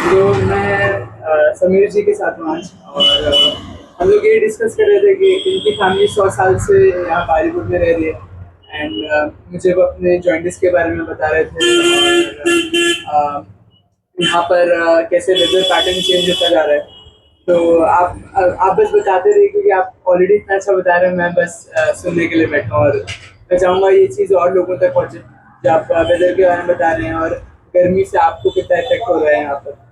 तो मैं समीर जी के साथ हूँ आज। और हम लोग ये डिस्कस कर रहे थे कि इनकी फैमिली 100 साल से यहाँ बालीवुड में रह रही है। एंड मुझे वो अपने जॉइंटिस के बारे में बता रहे थे। और यहाँ पर कैसे वेदर पैटर्न चेंज होता जा रहा है। तो आप बस बताते रहिए, क्योंकि आप ऑलरेडी इतना अच्छा बता रहे हैं। मैं बस सुनने के लिए बैठा हूँ, और मैं चाहूँगा ये चीज़ और लोगों तक पहुँचे जो आप वेदर के बारे में बता रहे हैं, और गर्मी से आपको कितना इफेक्ट हो रहा है यहाँ पर।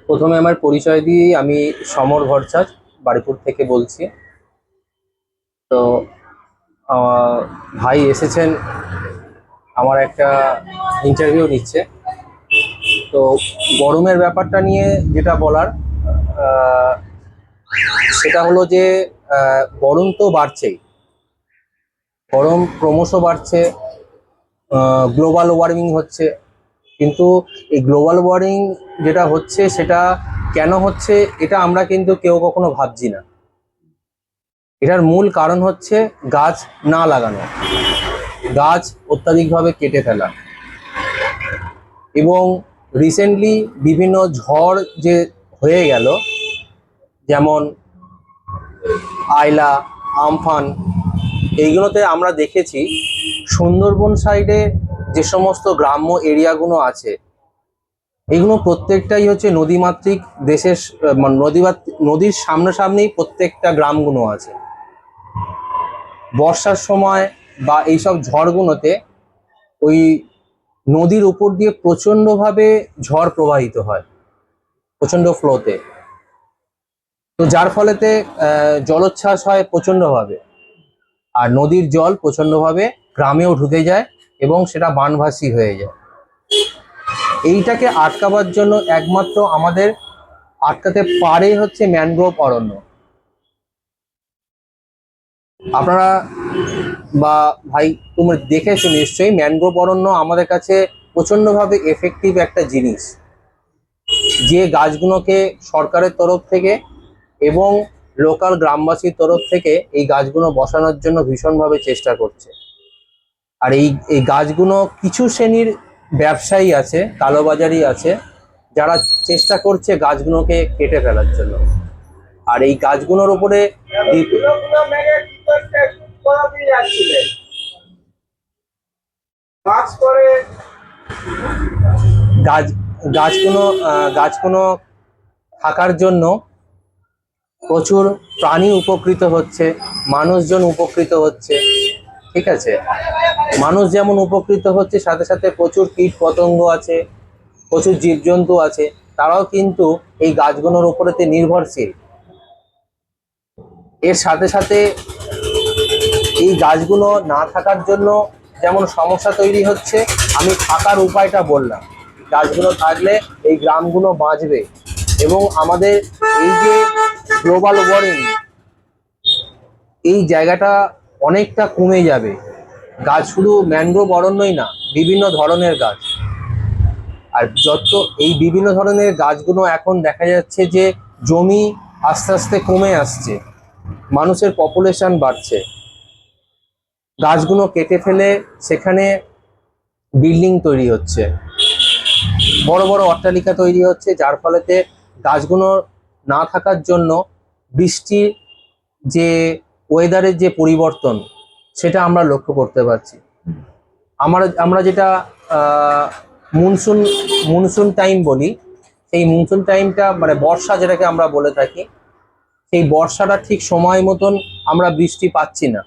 প্রথমে আমার পরিচয় দিয়েই আমি সমর ভট্টাচার্য বারিপুর থেকে বলছি। তো ভাই এসেছেন আমার একটা ইন্টারভিউ নিচ্ছে। তো গরমের ব্যাপারটা নিয়ে যেটা বলার আহ, সেটা হলো যে গরম তো বাড়ছেই, গরম ক্রমশ বাড়ছে, গ্লোবাল ওয়ার্মিং হচ্ছে। কিন্তু এই গ্লোবাল ওয়ার্মিং যেটা হচ্ছে সেটা কেন হচ্ছে এটা আমরা কিন্তু কেউ কখনো ভাবছি না। এটার মূল কারণ হচ্ছে গাছ না লাগানো, গাছ অত্যাধিকভাবে কেটে ফেলা, এবং রিসেন্টলি বিভিন্ন ঝড় যে হয়ে গেল, যেমন আইলা, আমফান, এইগুলোতে আমরা দেখেছি সুন্দরবন সাইডে যে সমস্ত গ্রাম্য এরিয়াগুলো আছে, এগুলো প্রত্যেকটাই হচ্ছে নদীমাতৃক দেশের, নদীর সামনাসামনি প্রত্যেকটা গ্রামগুলো আছে। বর্ষার সময় বা এইসব ঝড়গুলোতে ওই নদীর উপর দিয়ে প্রচণ্ডভাবে ঝড় প্রবাহিত হয়, প্রচণ্ড ফ্লোতে। তো যার ফলেতে জলোচ্ছ্বাস হয় প্রচণ্ডভাবে, আর নদীর জল প্রচণ্ডভাবে গ্রামেও ঢুকে যায় এবং সেটা বানভাসী হয়ে যায়। এইটাকে আটকাবার জন্য একমাত্র আমাদের আটকাতে পারে হচ্ছে ম্যানগ্রোভ অরণ্য। আপনারা বা ভাই তুমি দেখেছো নিশ্চয়ই, ম্যানগ্রোভ অরণ্য আমাদের কাছে প্রচণ্ডভাবে এফেক্টিভ একটা জিনিস, যে গাছগুলোকে সরকারের তরফ থেকে এবং লোকাল গ্রামবাসীর তরফ থেকে এই গাছগুলো বসানোর জন্য ভীষণভাবে চেষ্টা করছে। আর এই গাছগুলো কিছু শ্রেণীর ব্যবসায়ী আছে, কালোবাজারি আছে, যারা চেষ্টা করছে গাছগুলোকে কেটে ফেলার জন্য। আর এই গাছগুলোর উপরে গাছ গাছগুলো থাকার জন্য প্রচুর প্রাণী উপকৃত হচ্ছে, মানুষজন উপকৃত হচ্ছে। ঠিক আছে, মানুষ যেমন উপকৃত হচ্ছে, সাথে সাথে প্রচুর কীট পতঙ্গ আছে, প্রচুর জীবজন্তু আছে, তারাও কিন্তু এই গাছগুলোর উপরেতে নির্ভরশীল। এর সাথে সাথে এই গাছগুলো না থাকার জন্য যেমন সমস্যা তৈরি হচ্ছে, আমি থাকার উপায়টা বললাম। গাছগুলো থাকলে এই গ্রামগুলো বাঁচবে এবং আমাদের এই যে গ্লোবাল ওয়ার্মিং, এই জায়গাটা অনেকটা কমে যাবে। গাছ শুধু ম্যানগ্রোভ অরণ্যই না, বিভিন্ন ধরনের গাছ। আর যত এই বিভিন্ন ধরনের গাছগুলো এখন দেখা যাচ্ছে যে জমি আস্তে আস্তে কমে আসছে, মানুষের পপুলেশন বাড়ছে, গাছগুলো কেটে ফেলে সেখানে বিল্ডিং তৈরি হচ্ছে, বড় বড় অট্টালিকা তৈরি হচ্ছে, যার ফলেতে গাছগুলো না থাকার জন্য বৃষ্টির যে ওয়েদারের যে পরিবর্তন সেটা আমরা লক্ষ্য করতে পারছি। আমরা যেটা মনসুন মনসুন টাইম বলি, সেই মনসুন টাইমটা মানে বর্ষা যেটাকে আমরা বলে থাকি, সেই বর্ষাটা ঠিক সময় মতন আমরা বৃষ্টি পাচ্ছি না।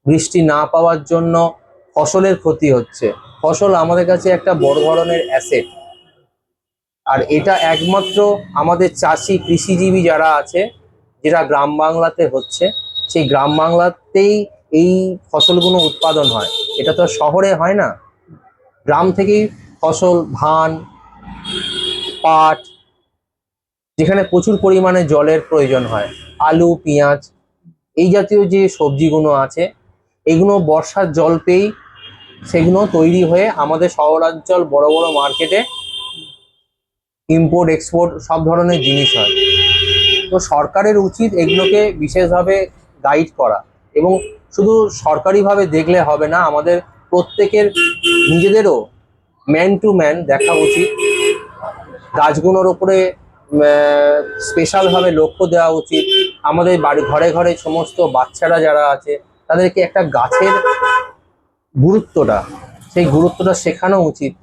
বৃষ্টি না পাওয়ার জন্য ফসলের ক্ষতি হচ্ছে। ফসল আমাদের কাছে একটা বড় ধরনের অ্যাসেট, আর এটা একমাত্র আমাদের চাষি কৃষিজীবী যারা আছে, যেটা গ্রাম বাংলাতে হচ্ছে, সেই গ্রাম বাংলাতেই এই ফসলগুলো উৎপাদন হয়। এটা তো শহরে হয় না, গ্রাম থেকেই ফসল, ধান, পাট, যেখানে প্রচুর পরিমাণে জলের প্রয়োজন হয়, আলু, পেঁয়াজ, এই জাতীয় যে সবজিগুলো আছে, এগুলো বর্ষার জল পেয়েই সেগুলো তৈরি হয়ে আমাদের শহরাঞ্চল বড় বড় মার্কেটে ইম্পোর্ট এক্সপোর্ট সব ধরনের জিনিস হয়। তো সরকারের উচিত এগুলোকে বিশেষভাবে গাইড করা, এবং শুধু সরকারিভাবে দেখলে হবে না, আমাদের প্রত্যেকের নিজেদেরও ম্যান টু ম্যান দেখা উচিত। গাছগুলোর উপরে স্পেশাল ভাবে লক্ষ্য দেওয়া উচিত। আমাদের বাড়ি ঘরে ঘরে সমস্ত বাচ্চারা যারা আছে তাদেরকে একটা গাছের গুরুত্বটা, সেই গুরুত্বটা শেখানো উচিত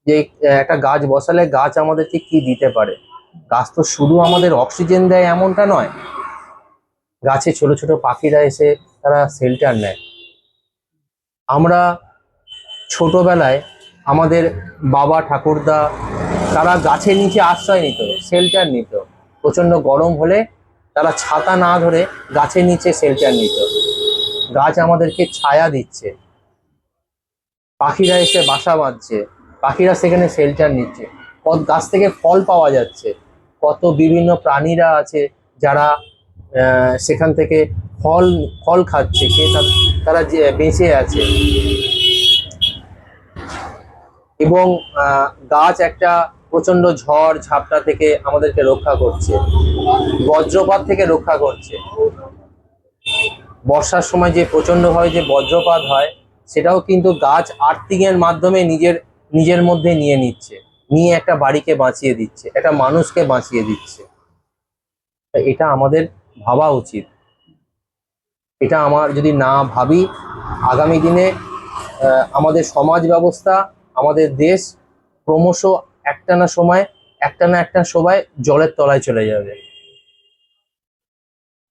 যে একটা গাছ বসালে গাছ আমাদেরকে কি দিতে পারে। গাছ তো শুধু আমাদের অক্সিজেন দেয় এমনটা নয়, গাছে ছোট ছোট পাখিরা এসে তারা শেল্টার নেয়। আমরা ছোটবেলায় আমাদের বাবা ঠাকুরদা তারা গাছের নিচে আশ্রয় নিত, শেল্টার নিত। প্রচন্ড গরম হলে তারা ছাতা না ধরে গাছের নিচে শেল্টার নিত। গাছ আমাদেরকে ছায়া দিচ্ছে, পাখিরা এসে বাসা বাঁধছে, পাখিরা সেখানে শেল্টার নিচ্ছে, কত গাছ থেকে ফল পাওয়া যাচ্ছে, কত বিভিন্ন প্রাণীরা আছে যারা সেখান থেকে ফল ফল খাচ্ছে, তারা যে বেঁচে আছে। এবং গাছ একটা প্রচন্ড ঝড় ঝাপটা থেকে আমাদেরকে রক্ষা করছে, বজ্রপাত থেকে রক্ষা করছে। বর্ষার সময় যে প্রচন্ডভাবে যে বজ্রপাত হয় সেটাও কিন্তু গাছ আর্থিং এর মাধ্যমে নিজের নিজের মধ্যে নিয়ে নিচ্ছে, নিয়ে একটা বাড়িকে বাঁচিয়ে দিচ্ছে, একটা মানুষকে বাঁচিয়ে দিচ্ছে। এটা আমাদের ভাবা উচিত। এটা আমার যদি না ভাবি, আগামী দিনে আমাদের সমাজ ব্যবস্থা, আমাদের দেশ ক্রমশ একটা না একটা সময় জলের তলায় চলে যাবে।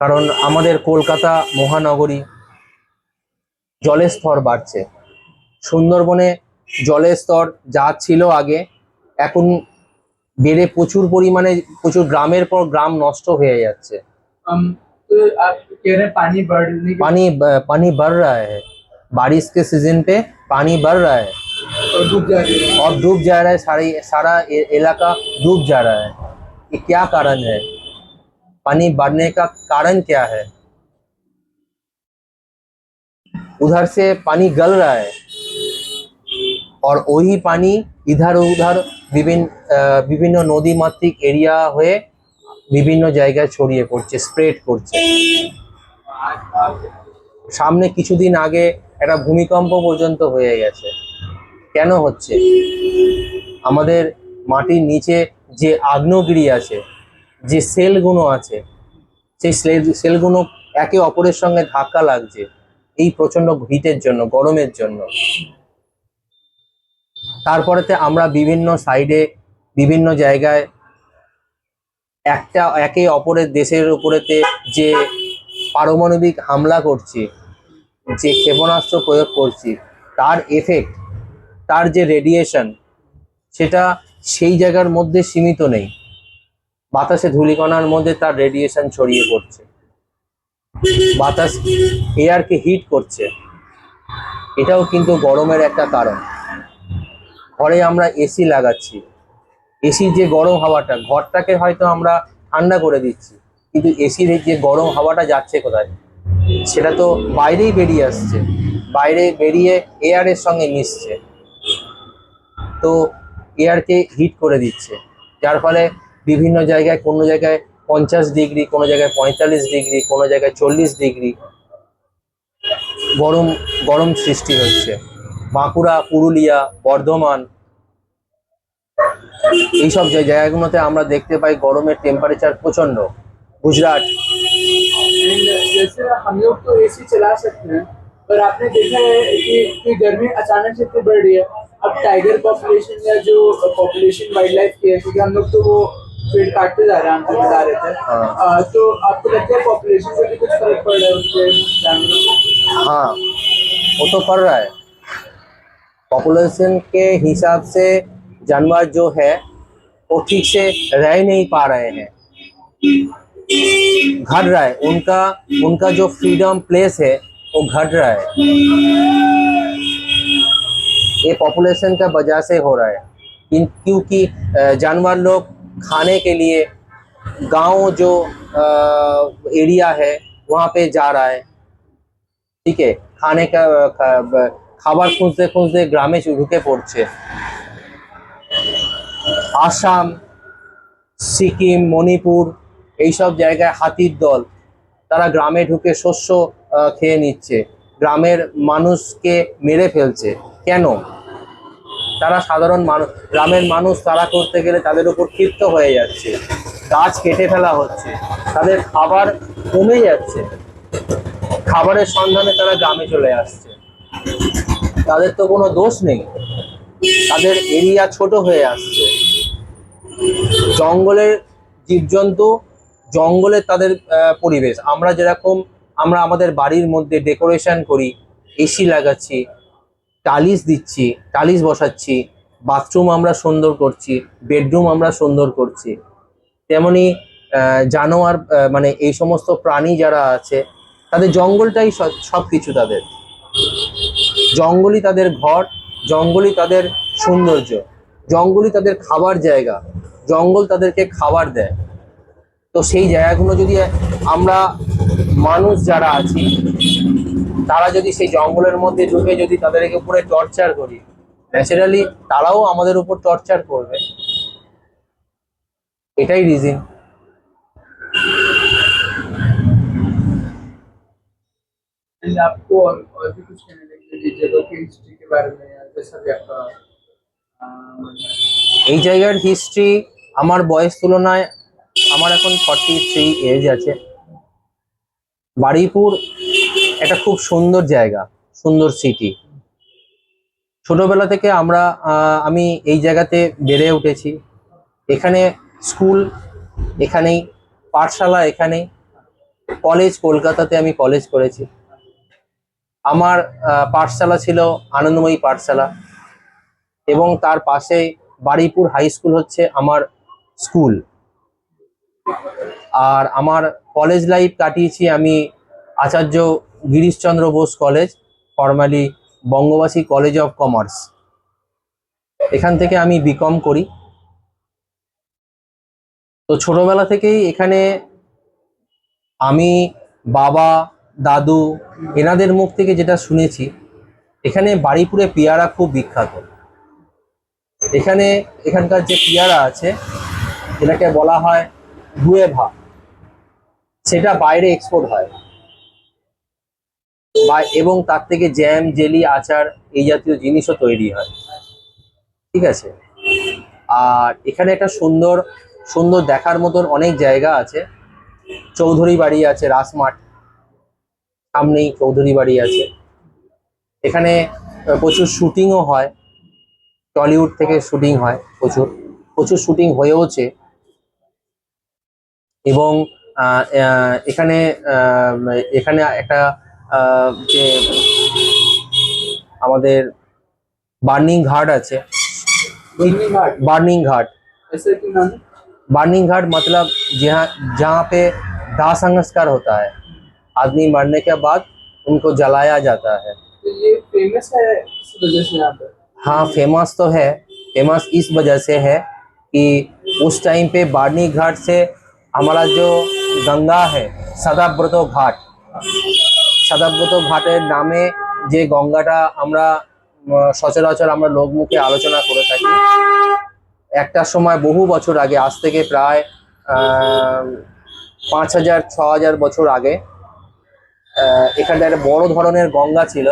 কারণ আমাদের কলকাতা মহানগরী জলের স্তর বাড়ছে, সুন্দরবনে জলের স্তর যা ছিল আগে এখন বেড়ে প্রচুর পরিমাণে প্রচুর গ্রামের পর গ্রাম নষ্ট হয়ে যাচ্ছে। तो आप कह रहे हैं पानी बढ़ने के पानी बढ़ रहा है, बारिश के सीजन पे पानी बढ़ रहा है और डूब जाएगा। और डूब जा रहा है, सारा इलाका डूब जा रहा है। ये क्या कारण है? पानी बढ़ने का कारण क्या है? उधर से पानी गल रहा है और वही पानी इधर उधर বিভিন্ন নদী মাতৃক এরিয়া হয়ে বিভিন্ন জায়গায় ছড়িয়ে পড়ছে, স্প্রেড করছে। সামনে কিছুদিন আগে একটা ভূমিকম্প পর্যন্ত হয়ে গেছে। কেন হচ্ছে? আমাদের মাটির নিচে যে আগ্নেয়গিরি আছে, যে সেলগুলো আছে, সেই সেলগুলো একে অপরের সঙ্গে ধাক্কা লাগছে এই প্রচন্ড হিটের জন্য, গরমের জন্য। তারপরেতে আমরা বিভিন্ন সাইডে বিভিন্ন জায়গায় একে অপরের দেশের উপরেতে যে পারমাণবিক হামলা করছি, যে ক্ষেপণাস্ত্র প্রয়োগ করছি, তার এফেক্ট, তার যে রেডিয়েশন, সেটা সেই জায়গার মধ্যে সীমিত নেই, বাতাসে ধূলিকণার মধ্যে তার রেডিয়েশন ছড়িয়ে পড়ছে, বাতাস এয়ারকে হিট করছে। এটাও কিন্তু গরমের একটা কারণ। ঘরে আমরা এসি লাগাচ্ছি, এসির যে গরম হাওয়াটা, ঘরটাকে হয়তো আমরা ঠান্ডা করে দিচ্ছি, কিন্তু এসির যে গরম হাওয়াটা যাচ্ছে কোথায়? সেটা তো বাইরেই বেরিয়ে আসছে, বাইরে বেরিয়ে এয়ারের সঙ্গে মিশছে, তো এয়ারকে হিট করে দিচ্ছে। যার ফলে বিভিন্ন জায়গায়, কোনো জায়গায় 50 ডিগ্রি, কোনো জায়গায় 45 ডিগ্রি, কোনো জায়গায় 40 ডিগ্রি গরম গরম সৃষ্টি হচ্ছে। বাঁকুড়া, পুরুলিয়া, বর্ধমান, এইসব জায়গাগুলোতে আমরা দেখতে পাই গরমের টেম্পারেচার প্রচন্ড। गुजरात। जैसे हम लोग तो एसी चला सकते हैं, पर आपने देखा है कि गर्मी अचानक से इतनी बढ़ रही है। अब टाइगर पॉपुलेशन या जो पॉपुलेशन वाइल्ड लाइफ की है, क्योंकि हम लोग तो वो पेड़ काटते जा रहे हैं, हम तो बता रहे थे। तो आपको लगता है पॉपुलेशन से भी कुछ फर्क पड़ रहा है उसके जानवरों को? हाँ, वो तो पड़ रहा है। पॉपुलेशन के हिसाब से जानवर जो है वो ठीक से रह नहीं पा रहे हैं, घट रहा है। उनका जो फ्रीडम प्लेस है वो घट रहा है। ये पॉपुलेशन का वजह से हो रहा है, क्योंकि जानवर लोग खाने के लिए गांव जो एरिया है वहाँ पे जा रहा है, ठीक है, खाने का খাবার খুঁজতে খুঁজতে গ্রামে ঢুকে পড়ছে। আসাম, সিকিম, মণিপুর এইসব জায়গায় হাতির দল, তারা গ্রামে ঢুকে শস্য খেয়ে নিচ্ছে, গ্রামের মানুষকে মেরে ফেলছে। কেন? তারা সাধারণ মানুষ, গ্রামের মানুষ তারা করতে গেলে তাদের উপর ক্ষিপ্ত হয়ে যাচ্ছে, গাছ কেটে ফেলা হচ্ছে, তাদের খাবার কমে যাচ্ছে, খাবারের সন্ধানে তারা গ্রামে চলে আসছে। তাদের তো কোনো দোষ নেই, তাদের এরিয়া ছোট হয়ে আসছে। জঙ্গলের জীবজন্তু, জঙ্গলের তাদের পরিবেশ। আমরা যেরকম আমরা আমাদের বাড়ির মধ্যে ডেকোরেশন করি, এসি লাগাচ্ছি, টালিশ দিচ্ছি, টালিশ বসাচ্ছি, বাথরুম আমরা সুন্দর করছি, বেডরুম আমরা সুন্দর করছি, তেমনি জানোয়ার মানে এই সমস্ত প্রাণী যারা আছে তাদের জঙ্গলটাই সব কিছু। তাদের জঙ্গলই তাদের ঘর, জঙ্গলই তাদের সৌন্দর্য, জঙ্গলই তাদের খাবার জায়গা, জঙ্গল তাদেরকে খাবার দেয়। তো সেই জায়গাগুলো যদি আমরা মানুষ যারা আছি তারা যদি সেই জঙ্গলের মধ্যে ঢুকে যদি তাদেরকে উপরে টর্চার করি, ন্যাচারালি তারাও আমাদের উপর টর্চার করবে। এটাই রিজন। एंड आपको और भी कुछ कहने लगे जगह की हिस्ट्री के बारे में या जैसा भी आपका मानना है। এই জায়গার হিস্ট্রি, আমার বয়স তুলনায় আমার এখন 43 এজ আছে। বারুইপুর একটা খুব সুন্দর জায়গা, সুন্দর সিটি। ছোটবেলা থেকে আমি এই জায়গাতে বেড়ে উঠেছি। এখানে স্কুল এখানেই, পাঠশালা এখানেই, কলেজ কলকাতাতে আমি কলেজ করেছি। আমার পাঠশালা ছিল আনন্দময়ী পাঠশালা, এবং তার পাশে বারুইপুর হাই স্কুল হচ্ছে আমার স্কুল। আর আমার কলেজ লাইফ কাটিয়েছি আমি Acharya Girishchandra Bose college, formerly Bangabasi college of commerce. এখান থেকে আমি বিকম করি। তো ছোটবেলা থেকেই এখানে আমি, বাবা, দাদু এনাদের মুখ থেকে যেটা শুনেছি, এখানে বারুইপুরে পেয়ারা খুব বিখ্যাত। এখানকার যে পেয়ারা আছে এটাকে বলা হয় গুয়েভা, সেটা বাইরে এক্সপোর্ট হয় এবং তার থেকে জ্যাম, জেলি, আচার এই জাতীয় জিনিসও তৈরি হয়। ঠিক আছে। আর এখানে একটা সুন্দর সুন্দর দেখার মতন অনেক জায়গা আছে। চৌধুরী বাড়ি আছে, রাসমাঠ সামনেই চৌধুরী বাড়ি আছে। এখানে প্রচুর শুটিংও হয়, টলিউড থেকে শুটিং হয়, প্রচুর প্রচুর শুটিং হয়েওছে। এবং এখানে এখানে একটা যে আমাদের বার্নিং ঘাট আছে। बर्निंग घाट बार्निंग घाट, ऐसे क्यों नाम है? बार्निंग घाट मतलब जहाँ जहाँ पे दाह संस्कार होता है, आदमी मरने के बाद उनको जलाया जाता है। तो ये फेमस है इस वजह से यहाँ पे। हाँ फेमस तो है, फेमस इस वजह से है कि उस टाइम पे बार्निंग घाट से हमारा जो गंगा है सदाब्रत घाट, সদাব্রত ঘাটের নামে যে গঙ্গাটা আমরা সচরাচর আমরা লোকমুখে আলোচনা করে থাকি, একটা সময় বহু বছর আগে, আজ থেকে প্রায় 5000-6000 বছর আগে এখানটা একটা বড় ধরনের গঙ্গা ছিল,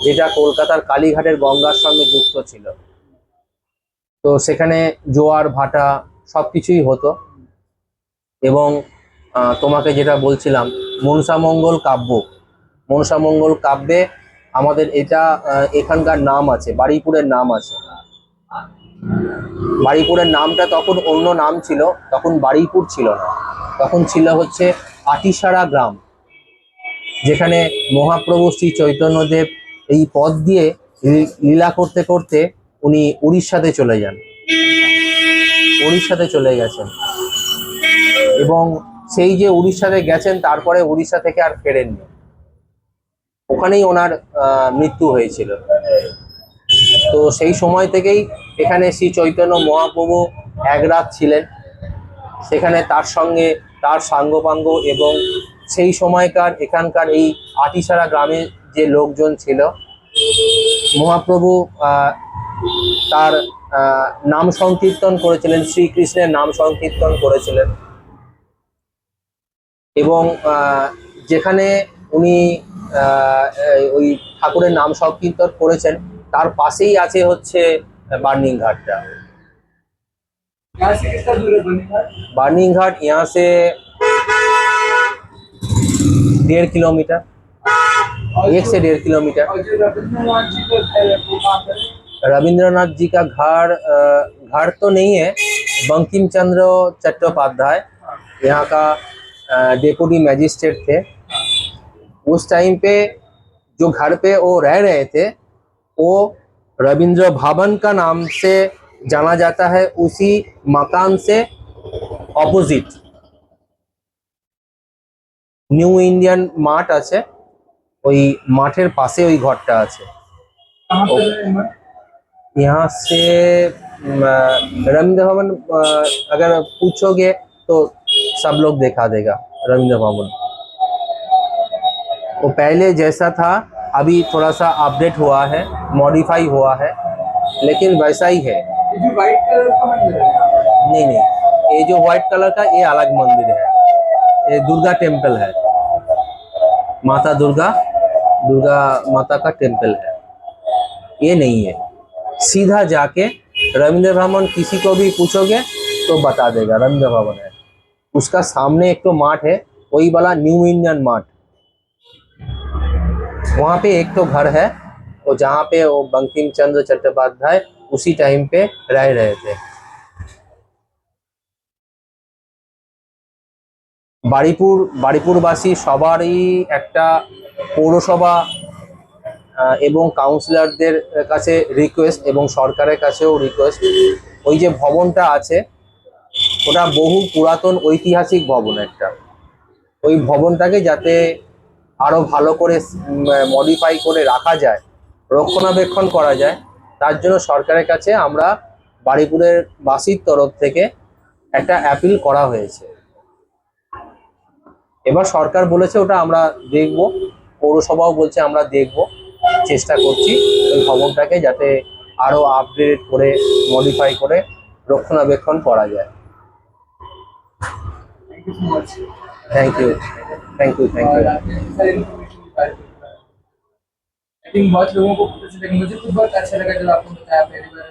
যেটা কলকাতার কালীঘাটের গঙ্গার সঙ্গে যুক্ত ছিল। তো সেখানে জোয়ার ভাটা সবকিছুই হতো। এবং তোমাকে যেটা বলছিলাম, মনসামঙ্গল কাব্য, মনসামঙ্গল কাব্যে আমাদের এটা এখানকার নাম আছে, বারুইপুরের নাম আছে। বারুইপুরের নামটা তখন অন্য নাম ছিল, তখন বারুইপুর ছিল না, তখন ছিল হচ্ছে আটিসারা গ্রাম, যেখানে মহাপ্রভু শ্রী চৈতন্যদেব এই পথ দিয়ে লীলা করতে করতে উনি উড়িষ্যাতে চলে যান, উড়িষ্যাতে চলে গেছেন। এবং সেই যে উড়িষ্যাতে গেছেন, তারপরে উড়িষ্যা থেকে আর ফেরেননি, ওখানেই ওনার মৃত্যু হয়েছিল। তো সেই সময় থেকেই এখানে শ্রী চৈতন্য মহাপ্রভু এক রাত ছিলেন, সেখানে তার সঙ্গে তার সাঙ্গপাঙ্গ এবং সেই সময়কার এখানকার এই আটিসারা গ্রামে যে লোকজন ছিল, মহাপ্রভু তার নাম সংকীর্তন করেছিলেন, শ্রীকৃষ্ণের নাম সংকীর্তন করেছিলেন। এবং যেখানে উনি ওই ঠাকুরের নাম সংকীর্তন করেছেন, তার পাশেই আছে হচ্ছে बार्निंग घाटটা। यहाँ से कितना दूर है बनीघाट? बार्निंग घाट यहाँ से 1.5 किलोमीटर, और 1 से 1.5 किलोमीटर। और जो रविंद्रनाथ जी का घर है वो कहाँ पर है? रविंद्रनाथ जी का घर तो नहीं है, बंकिम चंद्र चट्टोपाध्याय यहाँ का डेप्यूटी मैजिस्ट्रेट थे। उस टाइम पे जो घर पे वो रह रहे थे वो रविंद्र भवन का नाम से जाना जाता है। उसी मकान से অপোজিট নিউ ইন্ডিয়ান মাঠ আছে, ওই মাঠের পাশে ওই ঘরটা আছে। कहाँ पर है इमर? यहाँ से रविंद्र भवन अगर पूछोगे तो सब लोग दिखा देगा। रविंद्र भवन वो पहले जैसा था, अभी थोड़ा सा अपडेट हुआ है, मॉडिफाई हुआ है, लेकिन वैसा ही है। ये जो व्हाइट कलर का मंदिर है नहीं नहीं, ये जो व्हाइट कलर का ये अलग मंदिर है, ये दुर्गा टेम्पल है, माता दुर्गा माता का टेम्पल है, ये नहीं है। सीधा जाके रविंद्र भवन किसी को भी पूछोगे तो बता देगा रविंद्र भवन है। उसका सामने एक तो माठ है, वही वाला न्यू इंडियन माठ, वहाँ पे एक तो घर है, वो जहाँ पे वो बंकिम चंद्र चट्टोपाध्याय उसी टाइम पे रह रहे थे। বাড়িপুরবাসী সবারই একটা পৌরসভা এবং কাউন্সিলরদের কাছে রিকোয়েস্ট এবং সরকারের কাছেও রিকোয়েস্ট, ওই যে ভবনটা আছে ওটা বহু পুরাতন ঐতিহাসিক ভবন একটা, ওই ভবনটাকে যাতে আরো ভালো করে মডিফাই করে রাখা যায়, রক্ষণাবেক্ষণ করা যায়, তার জন্য সরকারের কাছে আমরা বাড়িপুরের বাসীর তরফ থেকে একটা অ্যাপিল করা হয়েছে। এবার সরকার বলেছে ওটা আমরা দেখব, পৌরসভাও বলছে আমরা দেখব, চেষ্টা করছি ওই ভবনটাকে যাতে আরো আপডেট করে মডিফাই করে রক্ষণাবেক্ষণ করা যায়। Thank you so much. Thank you thank you thank और यू। आपने सारी इन्फॉर्मेशन निकाली। आई थिंक बहुत लोगों को पता चलेगा, मुझे खुद बहुत अच्छा लगा जब आपने बताया। पहली बार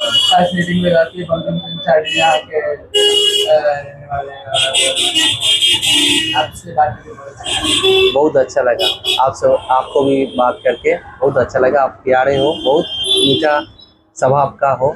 ऐसे फैसिनेटिंग लगा कि बंकिम चंद्र चार्डी यहाँ के रहने वाले हैं। आपसे बात करके बहुत अच्छा लगा, आपको भी बात करके बहुत अच्छा लगा। आप प्यारे हो, बहुत मीठा स्वभाव का हो।